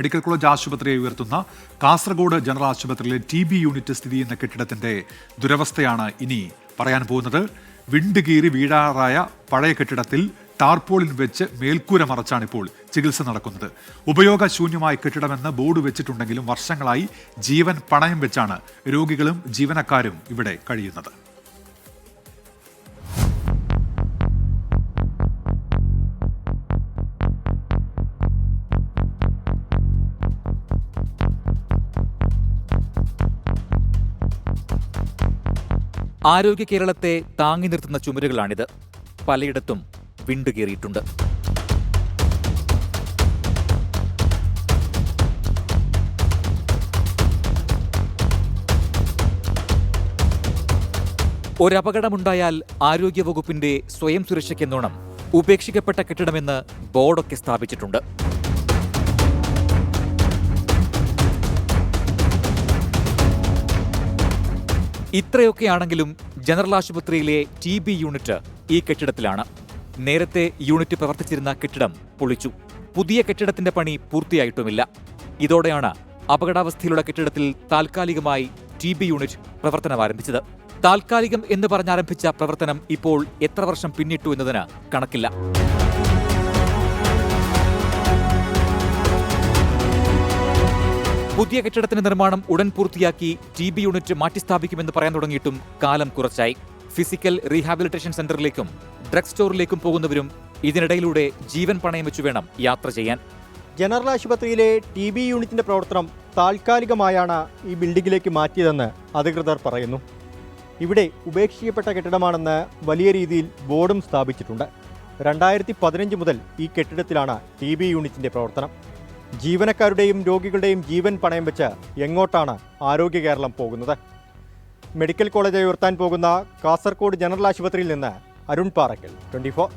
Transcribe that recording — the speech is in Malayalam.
മെഡിക്കൽ കോളേജ് ആശുപത്രിയെ ഉയർത്തുന്ന കാസർഗോഡ് ജനറൽ ആശുപത്രിയിലെ TB യൂണിറ്റ് സ്ഥിതി ചെയ്യുന്ന കെട്ടിടത്തിന്റെ ദുരവസ്ഥയാണ് ഇനി പറയാൻ പോകുന്നത്. വിണ്ട് കീറി വീഴാറായ പഴയ കെട്ടിടത്തിൽ ടാർപോളിൻ വെച്ച് മേൽക്കൂര മറച്ചാണ് ഇപ്പോൾ ചികിത്സ നടക്കുന്നത്. ഉപയോഗശൂന്യമായ കെട്ടിടമെന്ന് ബോർഡ് വെച്ചിട്ടുണ്ടെങ്കിലും വർഷങ്ങളായി ജീവൻ പണയം വെച്ചാണ് രോഗികളും ജീവനക്കാരും ഇവിടെ കഴിയുന്നത്. ആരോഗ്യ കേരളത്തെ താങ്ങി നിർത്തുന്ന ചുമരുകളാണിത്. പലയിടത്തും വിണ്ടുകീറിയിട്ടുണ്ട്. ഒരപകടമുണ്ടായാൽ ആരോഗ്യവകുപ്പിന്റെ സ്വയം സുരക്ഷയ്ക്കെന്നോണം ഉപേക്ഷിക്കപ്പെട്ട കെട്ടിടമെന്ന് ബോർഡൊക്കെ സ്ഥാപിച്ചിട്ടുണ്ട്. ഇത്രയൊക്കെയാണെങ്കിലും ജനറൽ ആശുപത്രിയിലെ TB യൂണിറ്റ് ഈ കെട്ടിടത്തിലാണ്. നേരത്തെ യൂണിറ്റ് പ്രവർത്തിച്ചിരുന്ന കെട്ടിടം പൊളിച്ചു. പുതിയ കെട്ടിടത്തിന്റെ പണി പൂർത്തിയായിട്ടുമില്ല. ഇതോടെയാണ് അപകടാവസ്ഥയിലുള്ള കെട്ടിടത്തിൽ താൽക്കാലികമായി TB യൂണിറ്റ് പ്രവർത്തനം ആരംഭിച്ചത്. താൽക്കാലികം എന്ന് പറഞ്ഞാരംഭിച്ച പ്രവർത്തനം ഇപ്പോൾ എത്ര വർഷം പിന്നിട്ടു എന്നതിന് കണക്കില്ല. പുതിയ കെട്ടിടത്തിന്റെ നിർമ്മാണം ഉടൻ പൂർത്തിയാക്കി TB യൂണിറ്റ് മാറ്റിസ്ഥാപിക്കുമെന്ന് പറയാൻ തുടങ്ങിയിട്ടും കാലം കുറച്ചായി. ഫിസിക്കൽ റീഹാബിലിറ്റേഷൻ സെന്ററിലേക്കും ഡ്രഗ് സ്റ്റോറിലേക്കും പോകുന്നവരും ഇതിനിടയിലൂടെ ജീവൻ പണയം വെച്ചു വേണം യാത്ര ചെയ്യാൻ. ജനറൽ ആശുപത്രിയിലെ TB യൂണിറ്റിന്റെ പ്രവർത്തനം താൽക്കാലികമായാണ് ഈ ബിൽഡിംഗിലേക്ക് മാറ്റിയതെന്ന് അധികൃതർ പറയുന്നു. ഇവിടെ ഉപേക്ഷിക്കപ്പെട്ട കെട്ടിടമാണെന്ന് വലിയ രീതിയിൽ ബോർഡും സ്ഥാപിച്ചിട്ടുണ്ട്. 2015 മുതൽ ഈ കെട്ടിടത്തിലാണ് TB യൂണിറ്റിന്റെ പ്രവർത്തനം. ജീവനക്കാരുടെയും രോഗികളുടെയും ജീവൻ പണയം വെച്ച് എങ്ങോട്ടാണ് ആരോഗ്യ കേരളം പോകുന്നത്? മെഡിക്കൽ കോളേജ് ഉയർത്താൻ പോകുന്ന കാസർഗോഡ് ജനറൽ ആശുപത്രിയിൽ നിന്ന് അരുൺ പാറയ്ക്കൽ, 24.